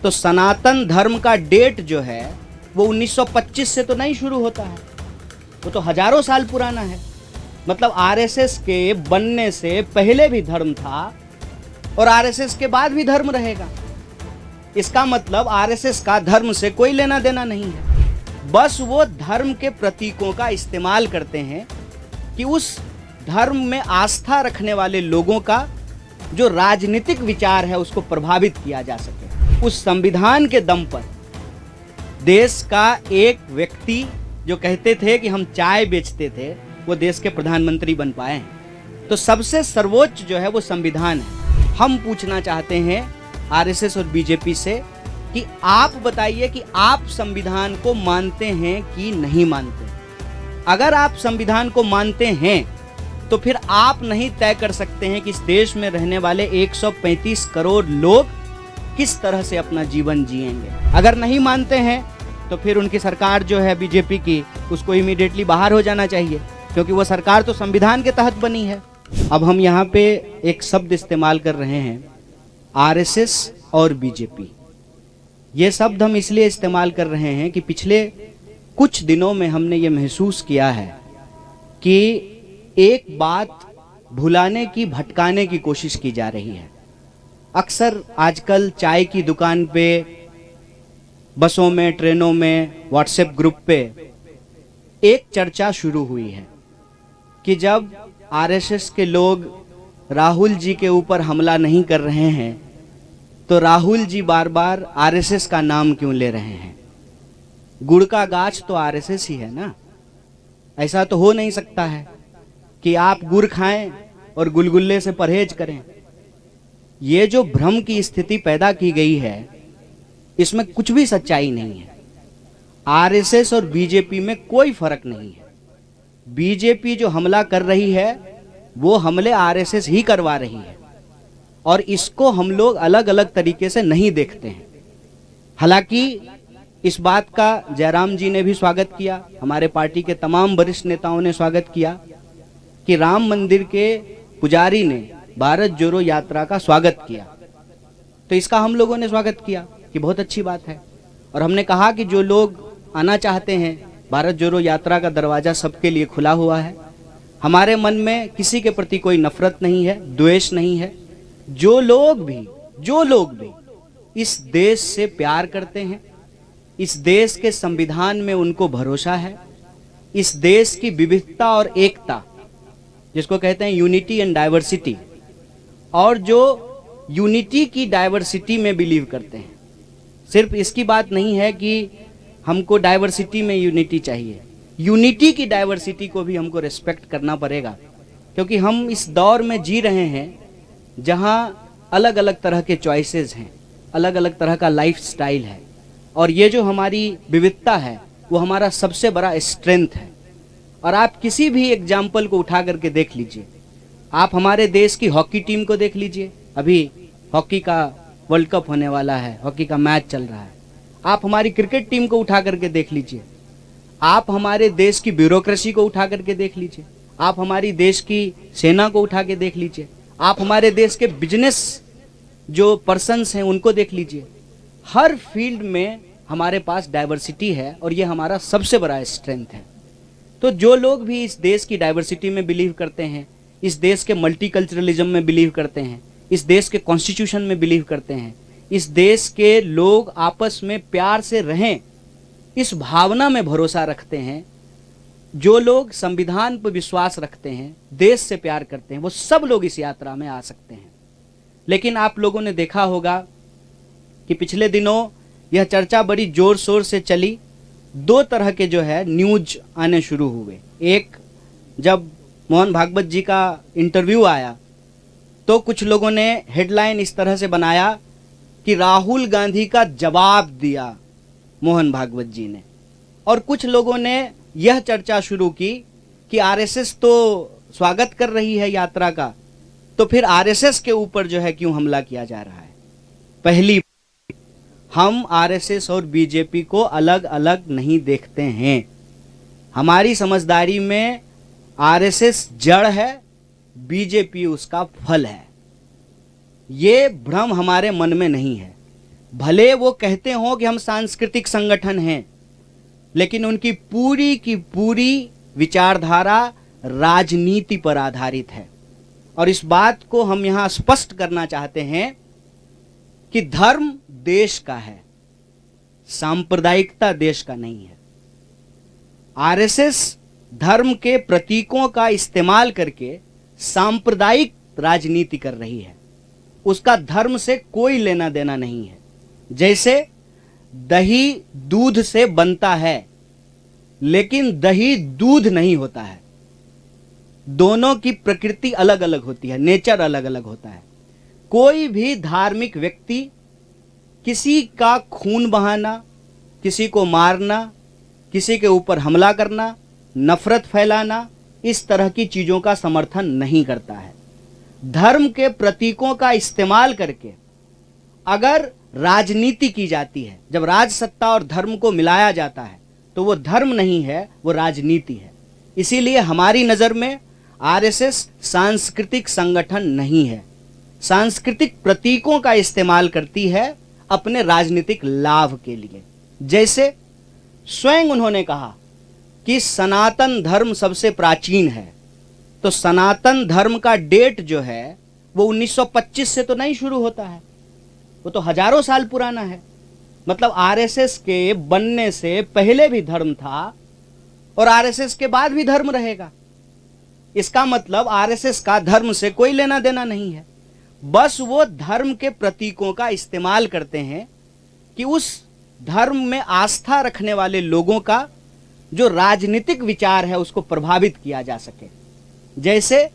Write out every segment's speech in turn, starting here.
तो सनातन धर्म का डेट जो है वो 1925 से तो नहीं शुरू होता है, वो तो हजारों साल पुराना है। मतलब आरएसएस के बनने से पहले भी धर्म था और आरएसएस के बाद भी धर्म रहेगा। इसका मतलब आरएसएस का धर्म से कोई लेना देना नहीं है। बस वो धर्म के प्रतीकों का इस्तेमाल करते हैं कि उस धर्म में आस्था रखने वाले लोगों का जो राजनीतिक विचार है उसको प्रभावित किया जा सके। उस संविधान के दम पर देश का एक व्यक्ति जो कहते थे कि हम चाय बेचते थे, वो देश के प्रधानमंत्री बन पाए हैं। तो सबसे सर्वोच्च जो है वो संविधान है। हम पूछना चाहते हैं आरएसएस और बीजेपी से कि आप बताइए कि आप संविधान को मानते हैं कि नहीं मानते। अगर आप संविधान को मानते हैं तो फिर आप नहीं तय कर सकते हैं कि इस देश में रहने वाले 135 करोड़ लोग किस तरह से अपना जीवन जिएंगे। अगर नहीं मानते हैं तो फिर उनकी सरकार जो है बीजेपी की, उसको इमीडिएटली बाहर हो जाना चाहिए, क्योंकि वो सरकार तो संविधान के तहत बनी है। अब हम यहाँ पे एक शब्द इस्तेमाल कर रहे हैं, आरएसएस और बीजेपी। ये शब्द हम इसलिए इस्तेमाल कर रहे हैं कि पिछले कुछ दिनों में हमने ये महसूस किया है कि एक बात भुलाने की, भटकाने की कोशिश की जा रही है। अक्सर आजकल चाय की दुकान पे, बसों में, ट्रेनों में, व्हाट्सएप ग्रुप पे एक चर्चा शुरू हुई है कि जब आरएसएस के लोग राहुल जी के ऊपर हमला नहीं कर रहे हैं तो राहुल जी बार बार आरएसएस का नाम क्यों ले रहे हैं। गुड़ का गाछ तो आरएसएस ही है ना। ऐसा तो हो नहीं सकता है कि आप गुड़ खाएं और गुलगुल्ले से परहेज करें। ये जो भ्रम की स्थिति पैदा की गई है, इसमें कुछ भी सच्चाई नहीं है। आरएसएस और बीजेपी में कोई फर्क नहीं है। बीजेपी जो हमला कर रही है वो हमले आरएसएस ही करवा रही है, और इसको हम लोग अलग अलग तरीके से नहीं देखते हैं। हालांकि इस बात का जयराम जी ने भी स्वागत किया, हमारे पार्टी के तमाम वरिष्ठ नेताओं ने स्वागत किया कि राम मंदिर के पुजारी ने भारत जोड़ो यात्रा का स्वागत किया। तो इसका हम लोगों ने स्वागत किया कि बहुत अच्छी बात है, और हमने कहा कि जो लोग आना चाहते हैं, भारत जोड़ो यात्रा का दरवाजा सबके लिए खुला हुआ है। हमारे मन में किसी के प्रति कोई नफरत नहीं है, द्वेष नहीं है। जो लोग भी इस देश से प्यार करते हैं, इस देश के संविधान में उनको भरोसा है, इस देश की विविधता और एकता जिसको कहते हैं यूनिटी एंड डाइवर्सिटी, और जो यूनिटी की डाइवर्सिटी में बिलीव करते हैं। सिर्फ इसकी बात नहीं है कि हमको डाइवर्सिटी में यूनिटी चाहिए, यूनिटी की डाइवर्सिटी को भी हमको रिस्पेक्ट करना पड़ेगा, क्योंकि हम इस दौर में जी रहे हैं जहां अलग अलग तरह के चॉइसेस हैं, अलग अलग तरह का लाइफ स्टाइल है, और ये जो हमारी विविधता है वो हमारा सबसे बड़ा स्ट्रेंथ है। और आप किसी भी एग्जाम्पल को उठा करके देख लीजिए। आप हमारे देश की हॉकी टीम को देख लीजिए, अभी हॉकी का वर्ल्ड कप होने वाला है, हॉकी का मैच चल रहा है। आप हमारी क्रिकेट टीम को उठा करके देख लीजिए, आप हमारे देश की ब्यूरोक्रेसी को उठा करके देख लीजिए, आप हमारी देश की सेना को उठा के देख लीजिए, आप हमारे देश के बिजनेस जो पर्सन्स हैं उनको देख लीजिए। हर फील्ड में हमारे पास डाइवर्सिटी है, और ये हमारा सबसे बड़ा स्ट्रेंथ है। तो जो लोग भी इस देश की डाइवर्सिटी में बिलीव करते हैं, इस देश के मल्टीकल्चरलिज्म में बिलीव करते हैं, इस देश के कॉन्स्टिट्यूशन में बिलीव करते हैं, इस देश के लोग आपस में प्यार से रहें, इस भावना में भरोसा रखते हैं, जो लोग संविधान पर विश्वास रखते हैं, देश से प्यार करते हैं, वो सब लोग इस यात्रा में आ सकते हैं। लेकिन आप लोगों ने देखा होगा कि पिछले दिनों यह चर्चा बड़ी जोर शोर से चली। दो तरह के जो है न्यूज आने शुरू हुए। एक, जब मोहन भागवत जी का इंटरव्यू आया तो कुछ लोगों ने हेडलाइन इस तरह से बनाया कि राहुल गांधी का जवाब दिया मोहन भागवत जी ने, और कुछ लोगों ने यह चर्चा शुरू की कि आरएसएस तो स्वागत कर रही है यात्रा का, तो फिर आरएसएस के ऊपर जो है क्यों हमला किया जा रहा है। पहली, हम आरएसएस और बीजेपी को अलग अलग नहीं देखते हैं। हमारी समझदारी में आरएसएस जड़ है, बीजेपी उसका फल है। ये भ्रम हमारे मन में नहीं है। भले वो कहते हो कि हम सांस्कृतिक संगठन हैं, लेकिन उनकी पूरी की पूरी विचारधारा राजनीति पर आधारित है। और इस बात को हम यहां स्पष्ट करना चाहते हैं कि धर्म देश का है, सांप्रदायिकता देश का नहीं है। आरएसएस धर्म के प्रतीकों का इस्तेमाल करके सांप्रदायिक राजनीति कर रही है, उसका धर्म से कोई लेना देना नहीं है। जैसे दही दूध से बनता है, लेकिन दही दूध नहीं होता है। दोनों की प्रकृति अलग अलग होती है, नेचर अलग अलग होता है। कोई भी धार्मिक व्यक्ति किसी का खून बहाना, किसी को मारना, किसी के ऊपर हमला करना, नफरत फैलाना, इस तरह की चीजों का समर्थन नहीं करता है। धर्म के प्रतीकों का इस्तेमाल करके अगर राजनीति की जाती है, जब राज सत्ता और धर्म को मिलाया जाता है, तो वो धर्म नहीं है, वो राजनीति है। इसीलिए हमारी नजर में आरएसएस सांस्कृतिक संगठन नहीं है। सांस्कृतिक प्रतीकों का इस्तेमाल करती है अपने राजनीतिक लाभ के लिए। जैसे स्वयं उन्होंने कहा कि सनातन धर्म सबसे प्राचीन है, तो सनातन धर्म का डेट जो है वो 1925 से तो नहीं शुरू होता है, वो तो हजारों साल पुराना है। मतलब आरएसएस के बनने से पहले भी धर्म था और आरएसएस के बाद भी धर्म रहेगा। इसका मतलब आरएसएस का धर्म से कोई लेना देना नहीं है। बस वो धर्म के प्रतीकों का इस्तेमाल करते हैं कि उस धर्म में आस्था रखने वाले लोगों का जो राजनीतिक विचार है उसको प्रभावित किया जा सके। जैसे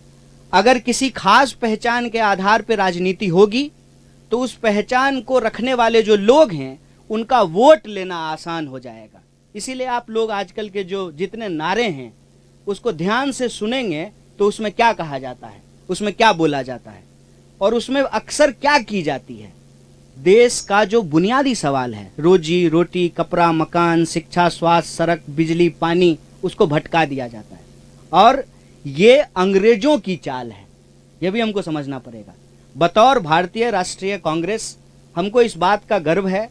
अगर किसी खास पहचान के आधार पर राजनीति होगी, तो उस पहचान को रखने वाले जो लोग हैं उनका वोट लेना आसान हो जाएगा। इसीलिए आप लोग आजकल के जो जितने नारे हैं उसको ध्यान से सुनेंगे तो उसमें क्या कहा जाता है, उसमें क्या बोला जाता है और उसमें अक्सर क्या की जाती है। देश का जो बुनियादी सवाल है, रोजी रोटी, कपड़ा, मकान, शिक्षा, स्वास्थ्य, सड़क, बिजली, पानी, उसको भटका दिया जाता है। और ये अंग्रेजों की चाल है, यह भी हमको समझना पड़ेगा। बतौर भारतीय राष्ट्रीय कांग्रेस हमको इस बात का गर्व है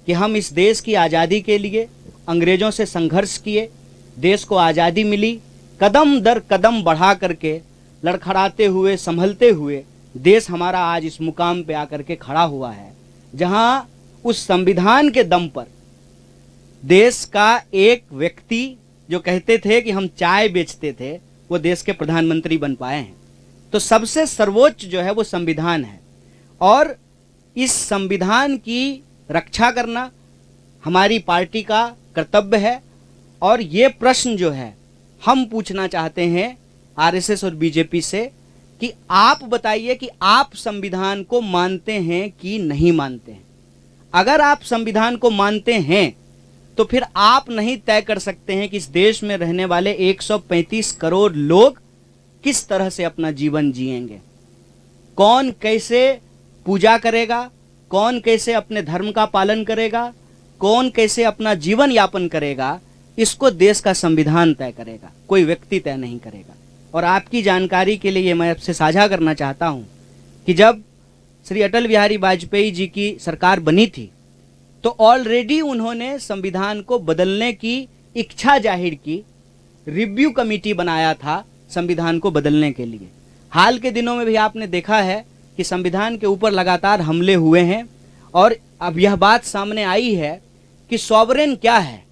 कि हम इस देश की आज़ादी के लिए अंग्रेजों से संघर्ष किए, देश को आज़ादी मिली, कदम दर कदम बढ़ा करके, लड़खड़ाते हुए, संभलते हुए देश हमारा आज इस मुकाम पे आकर के खड़ा हुआ है, जहां उस संविधान के दम पर देश का एक व्यक्ति जो कहते थे कि हम चाय बेचते थे, वो देश के प्रधानमंत्री बन पाए हैं। तो सबसे सर्वोच्च जो है वो संविधान है, और इस संविधान की रक्षा करना हमारी पार्टी का कर्तव्य है। और ये प्रश्न जो है हम पूछना चाहते हैं आरएसएस और बीजेपी से कि आप बताइए कि आप संविधान को मानते हैं कि नहीं मानते हैं। अगर आप संविधान को मानते हैं तो फिर आप नहीं तय कर सकते हैं कि इस देश में रहने वाले 135 करोड़ लोग किस तरह से अपना जीवन जिएंगे, कौन कैसे पूजा करेगा, कौन कैसे अपने धर्म का पालन करेगा, कौन कैसे अपना जीवन यापन करेगा, इसको देश का संविधान तय करेगा, कोई व्यक्ति तय नहीं करेगा। और आपकी जानकारी के लिए मैं आपसे साझा करना चाहता हूं कि जब श्री अटल बिहारी वाजपेयी जी की सरकार बनी थी तो ऑलरेडी उन्होंने संविधान को बदलने की इच्छा जाहिर की, रिव्यू कमेटी बनाया था संविधान को बदलने के लिए। हाल के दिनों में भी आपने देखा है कि संविधान के ऊपर लगातार हमले हुए हैं और अब यह बात सामने आई है कि सॉवरेन क्या है।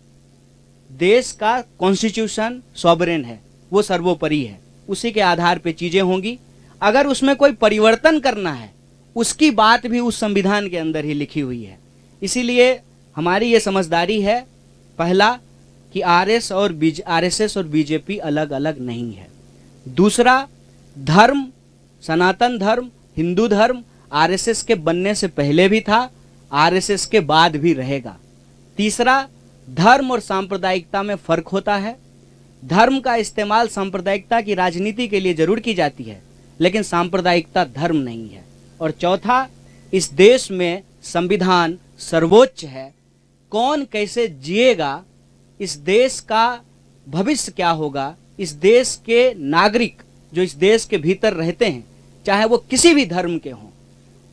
देश का कॉन्स्टिट्यूशन सॉवरेन है, वो सर्वोपरि है, उसी के आधार पे चीजें होंगी। अगर उसमें कोई परिवर्तन करना है, उसकी बात भी उस संविधान के अंदर ही लिखी हुई है। इसीलिए हमारी ये समझदारी है, पहला कि आरएसएस और बीजेपी अलग अलग नहीं है। दूसरा, धर्म, सनातन धर्म, हिंदू धर्म आरएसएस के बनने से पहले भी था, आरएसएस के बाद भी रहेगा। तीसरा, धर्म और सांप्रदायिकता में फर्क होता है। धर्म का इस्तेमाल सांप्रदायिकता की राजनीति के लिए जरूर की जाती है, लेकिन सांप्रदायिकता धर्म नहीं है। और चौथा, इस देश में संविधान सर्वोच्च है। कौन कैसे जिएगा, इस देश का भविष्य क्या होगा, इस देश के नागरिक जो इस देश के भीतर रहते हैं, चाहे वो किसी भी धर्म के हों,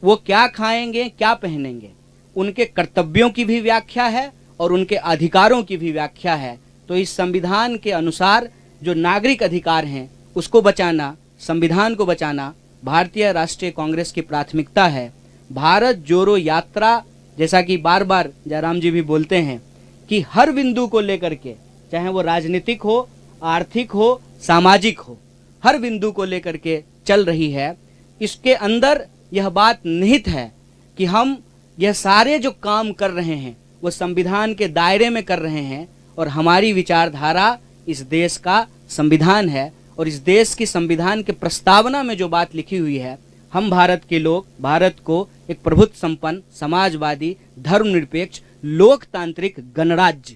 वो क्या खाएंगे, क्या पहनेंगे, उनके कर्तव्यों की भी व्याख्या है और उनके अधिकारों की भी व्याख्या है। तो इस संविधान के अनुसार जो नागरिक अधिकार हैं उसको बचाना, संविधान को बचाना भारतीय राष्ट्रीय कांग्रेस की प्राथमिकता है। भारत जोड़ो यात्रा, जैसा कि बार बार जयराम जी भी बोलते हैं कि हर बिंदु को लेकर के, चाहे वो राजनीतिक हो, आर्थिक हो, सामाजिक हो, हर बिंदु को लेकर के चल रही है। इसके अंदर यह बात निहित है कि हम यह सारे जो काम कर रहे हैं वो संविधान के दायरे में कर रहे हैं और हमारी विचारधारा इस देश का संविधान है और इस देश की संविधान के प्रस्तावना में जो बात लिखी हुई है, हम भारत के लोग भारत को एक प्रभुत्व संपन्न, समाजवादी, धर्मनिरपेक्ष, लोकतांत्रिक गणराज्य,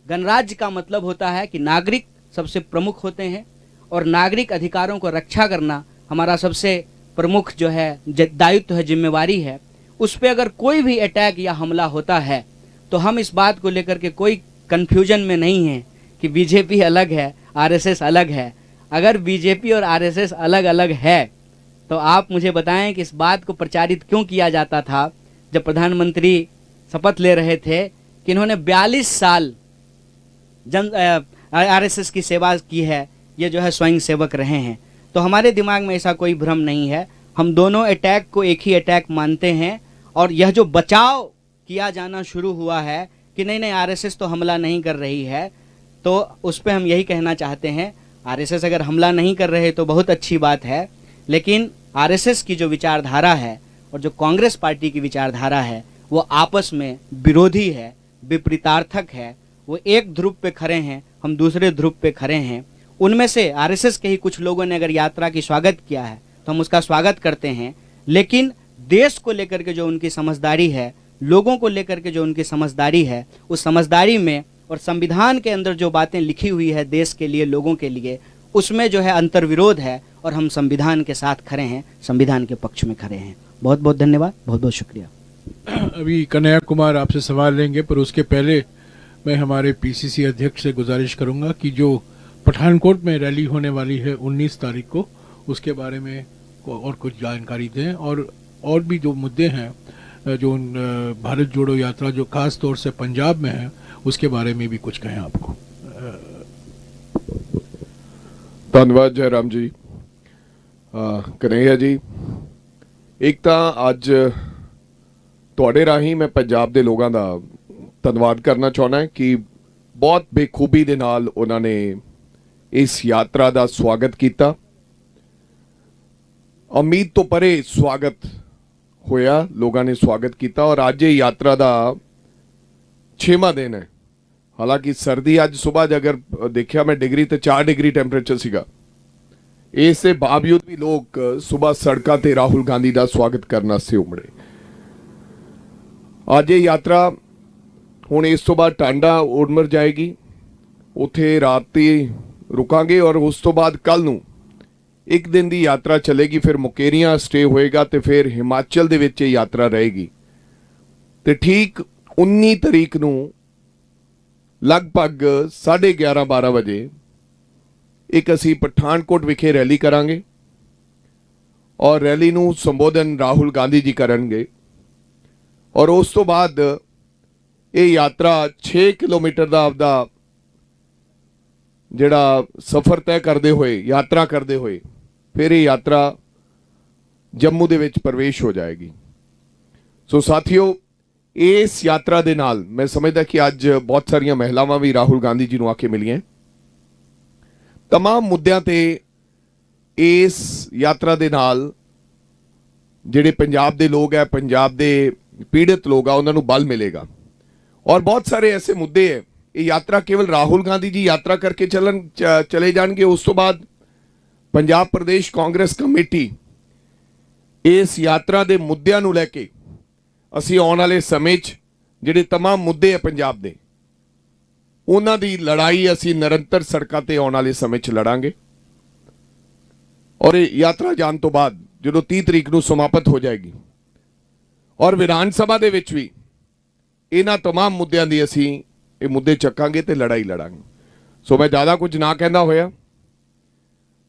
गणराज्य का मतलब होता है कि नागरिक सबसे प्रमुख होते हैं और नागरिक अधिकारों को रक्षा करना हमारा सबसे प्रमुख जो है दायित्व है, जिम्मेवारी है। उस पर अगर कोई भी अटैक या हमला होता है तो हम इस बात को लेकर के कोई कन्फ्यूजन में नहीं है कि बीजेपी अलग है, आरएसएस अलग है। अगर बीजेपी और आरएसएस अलग अलग है तो आप मुझे बताएं कि इस बात को प्रचारित क्यों किया जाता था जब प्रधानमंत्री शपथ ले रहे थे कि इन्होंने 42 साल आरएसएस की सेवा की है, ये जो है स्वयं सेवक रहे हैं। तो हमारे दिमाग में ऐसा कोई भ्रम नहीं है। हम दोनों अटैक को एक ही अटैक मानते हैं और यह जो बचाव किया जाना शुरू हुआ है कि नहीं नहीं आरएसएस तो हमला नहीं कर रही है, तो उस पर हम यही कहना चाहते हैं, आरएसएस अगर हमला नहीं कर रहे तो बहुत अच्छी बात है, लेकिन आरएसएस की जो विचारधारा है और जो कांग्रेस पार्टी की विचारधारा है वो आपस में विरोधी है, विपरीतार्थक है। वो एक ध्रुव पे खड़े हैं, हम दूसरे ध्रुव पे खड़े हैं। उनमें से आरएसएस के ही कुछ लोगों ने अगर यात्रा की स्वागत किया है तो हम उसका स्वागत करते हैं, लेकिन देश को लेकर के जो उनकी समझदारी है, लोगों को लेकर के जो उनकी समझदारी है, उस समझदारी में और संविधान के अंदर जो बातें लिखी हुई है देश के लिए, लोगों के लिए, उसमें जो है अंतर्विरोध है और हम संविधान के साथ खड़े हैं, संविधान के पक्ष में खड़े हैं। बहुत बहुत धन्यवाद, बहुत बहुत शुक्रिया। अभी कन्हैया कुमार आपसे सवाल लेंगे, पर उसके पहले मैं हमारे पीसीसी अध्यक्ष से गुजारिश करूंगा कि जो पठानकोट में रैली होने वाली है 19 तारीख को, उसके बारे में और कुछ जानकारी दें और भी जो मुद्दे हैं जो भारत जोड़ो यात्रा जो खास तौर से पंजाब में है उसके बारे में भी कुछ कहें आपको। धन्यवाद जयराम जी। कन्हैया जी, एक तो अज तुहाडे राही मैं पंजाब के लोगों का धन्यवाद करना चाहना कि बहुत बेखूबी दे नाल उन्होंने इस यात्रा का स्वागत किया। उम्मीद तो परे स्वागत होया, लोगों ने स्वागत किया और अज ये यात्रा का 6वां दिन है। हालांकि सर्दी अज सुबह अगर देखा मैं डिग्री तो 4 डिग्री टैंपरेचर सीगा, इसके बावजूद भी लोग सुबह सड़कों ते राहुल गांधी का स्वागत करने से उमड़े। अज ये यात्रा हुण इस तो बाद टांडा उड़मर जाएगी, उत्थे रात रुकांगे और उस तो बाद कल नूं एक दिन की यात्रा चलेगी, फिर मुकेरियां स्टे होएगा तो फिर हिमाचल दे विच यात्रा रहेगी। तो ठीक 19 तारीख नूं लगभग 11:30-12 बजे एक असी पठानकोट विखे रैली करांगे और रैली नूं संबोधन राहुल गांधी जी करनगे और उस तो बाद ये यात्रा 6 किलोमीटर का आपदा जिहड़ा सफर तय करते हुए यात्रा करते हुए फिर ये यात्रा जम्मू दे विच प्रवेश हो जाएगी। सो साथियों, इस यात्रा दे नाल मैं समझदा कि अज बहुत सारिया महिलावां भी राहुल गांधी जी नूं आके मिलियां। तमाम मुद्दों ते इस यात्रा दे नाल जिहड़े पंजाब दे लोग है, पंजाब दे पीड़ित लोग आ, उन्हां नूं बल मिलेगा और बहुत सारे ऐसे मुद्दे है। ये यात्रा केवल राहुल गांधी जी यात्रा करके चले जाएंगे, उस तो बाद पंजाब प्रदेश कांग्रेस कमेटी इस यात्रा के मुद्दों नूं लैके असीं आउण वाले समय जिहड़े तमाम मुद्दे है पंजाब दे, उन्हां दी लड़ाई असीं निरंतर सड़कों ते आउण वाले समय लड़ांगे और ये यात्रा जाण तो बाद जो 30 तरीक नूं समाप्त हो जाएगी और विधान सभा दे विच भी इन्हां तमाम मुद्दों की असीं ये मुद्दे चकांगे तो लड़ाई लड़ांगे। सो मैं ज़्यादा कुछ ना कहना होया,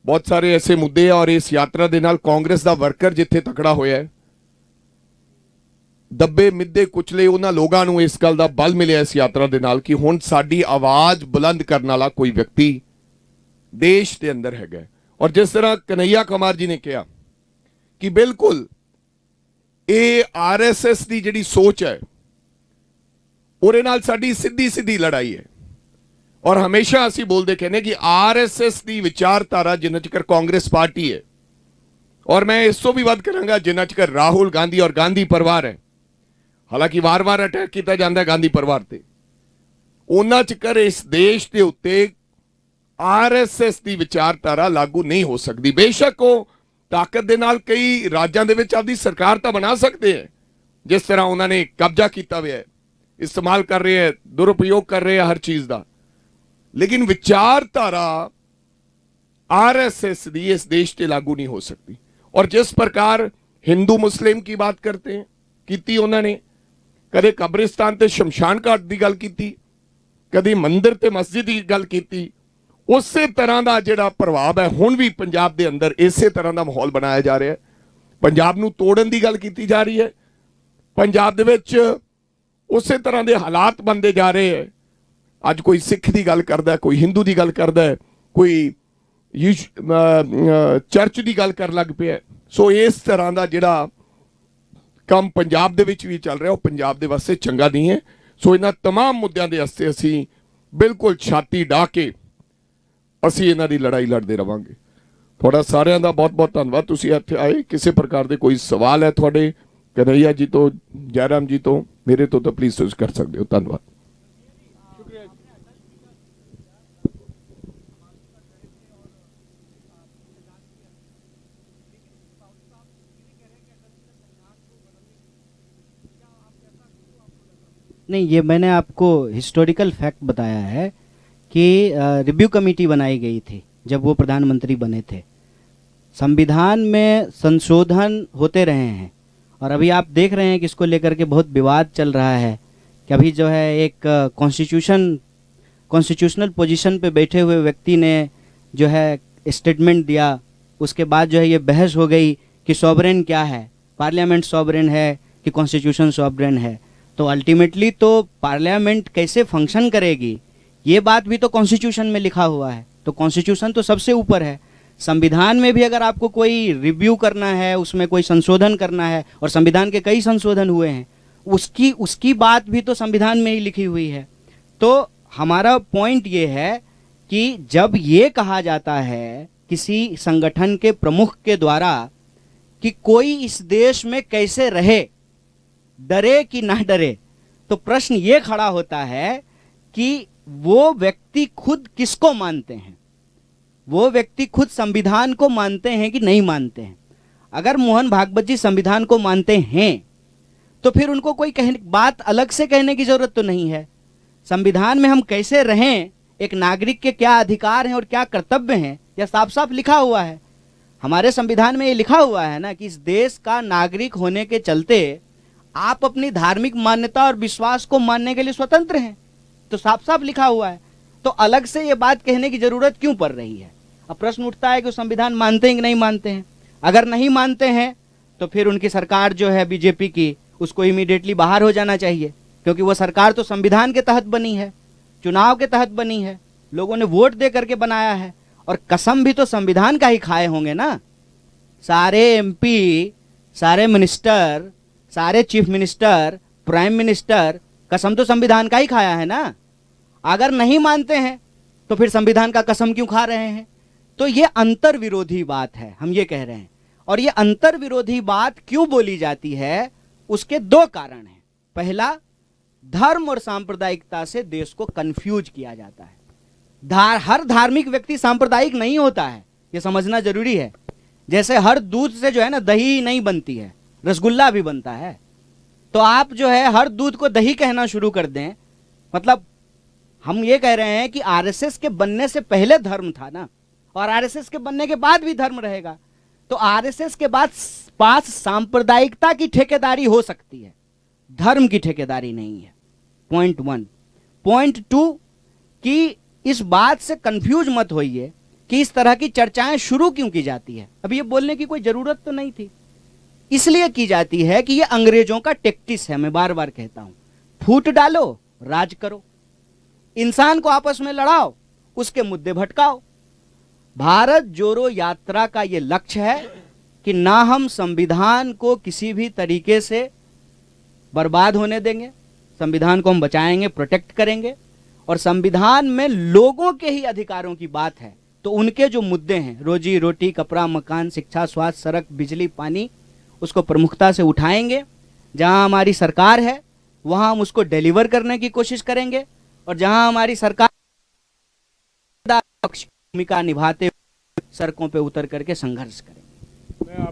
बहुत सारे ऐसे मुद्दे हैं और इस यात्रा दे नाल कांग्रेस का वर्कर जिथे तकड़ा होया है, ਦੱਬੇ ਮਿੱਧੇ ਕੁਚਲੇ ਉਹਨਾਂ ਲੋਕਾਂ ਨੂੰ ਇਸ ਗੱਲ ਦਾ ਬਲ ਮਿਲਿਆ ਇਸ ਯਾਤਰਾ ਦੇ ਨਾਲ ਕਿ ਹੁਣ ਸਾਡੀ ਆਵਾਜ਼ ਬੁਲੰਦ ਕਰਨ ਵਾਲਾ ਕੋਈ ਵਿਅਕਤੀ ਦੇਸ਼ ਦੇ ਅੰਦਰ ਹੈਗਾ। ਔਰ ਜਿਸ ਤਰ੍ਹਾਂ ਕਨਈਆ ਕੁਮਾਰ ਜੀ ਨੇ ਕਿਹਾ ਕਿ ਬਿਲਕੁਲ ਇਹ ਆਰਐਸਐਸ ਦੀ ਜਿਹੜੀ ਸੋਚ ਹੈ ਉਹਦੇ ਨਾਲ ਸਾਡੀ ਸਿੱਧੀ ਸਿੱਧੀ ਲੜਾਈ ਹੈ। ਔਰ ਹਮੇਸ਼ਾ ਅਸੀਂ ਬੋਲਦੇ ਕਹਿੰਦੇ ਕਿ ਆਰਐਸਐਸ ਦੀ ਵਿਚਾਰਧਾਰਾ ਜਿੰਨਾ ਚਿਰ ਕਾਂਗਰਸ ਪਾਰਟੀ ਹੈ, ਔਰ ਮੈਂ ਇਸ ਤੋਂ ਵੀ ਵੱਧ ਕਰਾਂਗਾ ਜਿੰਨਾ ਚਿਰ ਰਾਹੁਲ ਗਾਂਧੀ ਔਰ ਗਾਂਧੀ ਪਰਿਵਾਰ ਹੈ, ਹਾਲਾਂਕਿ ਵਾਰ-ਵਾਰ ਅਟੈਕ ਕੀਤਾ ਜਾਂਦਾ ਗਾਂਧੀ ਪਰਿਵਾਰ ਤੇ, ਉਹਨਾਂ ਚਿਰ ਇਸ ਦੇਸ਼ ਦੇ ਉੱਤੇ ਆਰਐਸਐਸ ਦੀ ਵਿਚਾਰਧਾਰਾ ਲਾਗੂ ਨਹੀਂ ਹੋ ਸਕਦੀ। ਬੇਸ਼ੱਕ ਉਹ ਤਾਕਤ ਦੇ ਨਾਲ ਕਈ ਰਾਜਾਂ ਦੇ ਵਿੱਚ ਆਪਦੀ ਸਰਕਾਰ ਤਾਂ ਬਣਾ ਸਕਦੇ ਹੈ, ਜਿਸ ਤਰ੍ਹਾਂ ਉਹਨਾਂ ਨੇ ਕਬਜ਼ਾ ਕੀਤਾ ਹੋਇਆ ਹੈ, ਇਸਤੇਮਾਲ ਕਰ ਰਹੇ ਹੈ, ਦੁਰਉਪਯੋਗ ਕਰ ਰਹੇ ਹੈ ਹਰ ਚੀਜ਼ ਦਾ, लेकिन विचारधारा आरएसएस दी इस देश पे लागू नहीं हो सकती। और जिस प्रकार हिंदू मुस्लिम की बात करते हैं कीती उन्होंने, कदे कब्रिस्तान ते शमशान घाट की गल कीती, कदी मंदिर ते मस्जिद की गल कीती, उसे तरह का जिहड़ा प्रभाव है हुण भी पंजाब दे अंदर इसे तरह का माहौल बनाया जा रहा है। पंजाब नूं तोड़न की गल कीती जा रही है, पंजाब दे विच उसे तरह के हालात बनते जा रहे हैं। ਅੱਜ ਕੋਈ ਸਿੱਖ ਦੀ ਗੱਲ ਕਰਦਾ, ਕੋਈ ਹਿੰਦੂ ਦੀ ਗੱਲ ਕਰਦਾ, ਕੋਈ ਚਰਚ ਦੀ ਗੱਲ ਕਰਨ ਲੱਗ ਪਿਆ। ਸੋ ਇਸ ਤਰ੍ਹਾਂ ਦਾ ਜਿਹੜਾ ਕੰਮ ਪੰਜਾਬ ਦੇ ਵਿੱਚ ਵੀ ਚੱਲ ਰਿਹਾ ਉਹ ਪੰਜਾਬ ਦੇ ਵਾਸਤੇ ਚੰਗਾ ਨਹੀਂ ਹੈ। ਸੋ ਇਹਨਾਂ तमाम ਮੁੱਦਿਆਂ ਦੇ ਵਾਸਤੇ ਅਸੀਂ ਬਿਲਕੁਲ ਛਾਤੀ ਢਾ ਕੇ ਅਸੀਂ ਇਹਨਾਂ ਦੀ ਲੜਾਈ ਲੜਦੇ ਰਵਾਂਗੇ। ਤੁਹਾਡਾ ਸਾਰਿਆਂ ਦਾ ਬਹੁਤ ਬਹੁਤ ਧੰਨਵਾਦ, ਤੁਸੀਂ ਇੱਥੇ ਆਏ। ਕਿਸੇ ਪ੍ਰਕਾਰ ਦੇ ਕੋਈ ਸਵਾਲ ਹੈ ਤੁਹਾਡੇ ਕਨਈਆ ਜੀ ਤੋਂ, ਜੈਰਾਮ ਜੀ ਤੋਂ, ਮੇਰੇ ਤੋਂ ਤਾਂ ਪਲੀਜ਼ ਤੁਸੀਂ ਕਰ ਸਕਦੇ ਹੋ। ਧੰਨਵਾਦ। नहीं, ये मैंने आपको हिस्टोरिकल फैक्ट बताया है कि रिव्यू कमेटी बनाई गई थी जब वो प्रधानमंत्री बने थे। संविधान में संशोधन होते रहे हैं और अभी आप देख रहे हैं कि इसको लेकर के बहुत विवाद चल रहा है कि अभी जो है एक कॉन्स्टिट्यूशनल पोजीशन पे बैठे हुए व्यक्ति ने जो है स्टेटमेंट दिया, उसके बाद जो है ये बहस हो गई कि सॉवरेन क्या है, पार्लियामेंट सॉवरेन है कि कॉन्स्टिट्यूशन सॉवरेन है। तो अल्टीमेटली तो पार्लियामेंट कैसे फंक्शन करेगी ये बात भी तो कॉन्स्टिट्यूशन में लिखा हुआ है। तो कॉन्स्टिट्यूशन तो सबसे ऊपर है। संविधान में भी अगर आपको कोई रिव्यू करना है, उसमें कोई संशोधन करना है, और संविधान के कई संशोधन हुए हैं, उसकी बात भी तो संविधान में ही लिखी हुई है। तो हमारा पॉइंट ये है कि जब ये कहा जाता है किसी संगठन के प्रमुख के द्वारा कि कोई इस देश में कैसे रहे, डरे कि ना डरे, तो प्रश्न ये खड़ा होता है कि वो व्यक्ति खुद किसको मानते हैं, वो व्यक्ति खुद संविधान को मानते हैं कि नहीं मानते हैं। अगर मोहन भागवत जी संविधान को मानते हैं तो फिर उनको कोई बात अलग से कहने की जरूरत तो नहीं है। संविधान में हम कैसे रहें, एक नागरिक के क्या अधिकार हैं और क्या कर्तव्य हैं, यह साफ साफ लिखा हुआ है। हमारे संविधान में ये लिखा हुआ है ना कि इस देश का नागरिक होने के चलते आप अपनी धार्मिक मान्यता और विश्वास को मानने के लिए स्वतंत्र हैं, तो साफ साफ लिखा हुआ है। तो अलग से ये बात कहने की जरूरत क्यों पड़ रही है। अब प्रश्न उठता है कि संविधान मानते हैं कि नहीं मानते हैं। अगर नहीं मानते हैं तो फिर उनकी सरकार जो है बीजेपी की, उसको इमीडिएटली बाहर हो जाना चाहिए, क्योंकि वो सरकार तो संविधान के तहत बनी है, चुनाव के तहत बनी है, लोगों ने वोट दे करके बनाया है, और कसम भी तो संविधान का ही खाए होंगे ना। सारे एमपी, सारे मिनिस्टर, सारे चीफ मिनिस्टर, प्राइम मिनिस्टर, कसम तो संविधान का ही खाया है ना। अगर नहीं मानते हैं तो फिर संविधान का कसम क्यों खा रहे हैं। तो ये अंतर विरोधी बात है, हम ये कह रहे हैं। और ये अंतर विरोधी बात क्यों बोली जाती है, उसके दो कारण हैं। पहला, धर्म और सांप्रदायिकता से देश को कंफ्यूज किया जाता है। हर धार्मिक व्यक्ति सांप्रदायिक नहीं होता है, ये समझना जरूरी है। जैसे हर दूध से जो है ना दही नहीं बनती है, रसगुल्ला भी बनता है। तो आप जो है हर दूध को दही कहना शुरू कर दें, मतलब हम ये कह रहे हैं कि आरएसएस के बनने से पहले धर्म था ना, और आरएसएस के बनने के बाद भी धर्म रहेगा। तो आरएसएस के बाद पास सांप्रदायिकता की ठेकेदारी हो सकती है, धर्म की ठेकेदारी नहीं है। पॉइंट 1। पॉइंट 2 कि इस बात से कंफ्यूज मत होइए कि इस तरह की चर्चाएं शुरू क्यों की जाती है। अब ये बोलने की कोई जरूरत तो नहीं थी। इसलिए की जाती है कि ये अंग्रेजों का टेक्टिस है। मैं बार बार कहता हूं, फूट डालो, राज करो, इंसान को आपस में लड़ाओ, उसके मुद्दे भटकाओ। भारत जोड़ो यात्रा का ये लक्ष्य है कि ना हम संविधान को किसी भी तरीके से बर्बाद होने देंगे, संविधान को हम बचाएंगे, प्रोटेक्ट करेंगे, और संविधान में लोगों के ही अधिकारों की बात है तो उनके जो मुद्दे हैं, रोजी रोटी, कपड़ा, मकान, शिक्षा, स्वास्थ्य, सड़क, बिजली, पानी, उसको प्रमुखता से उठाएंगे। जहां हमारी सरकार है वहां हम उसको डिलीवर करने की कोशिश करेंगे, और जहां हमारी सरकार भूमिका निभाते हुए सड़कों पे उतर करके संघर्ष करेंगे।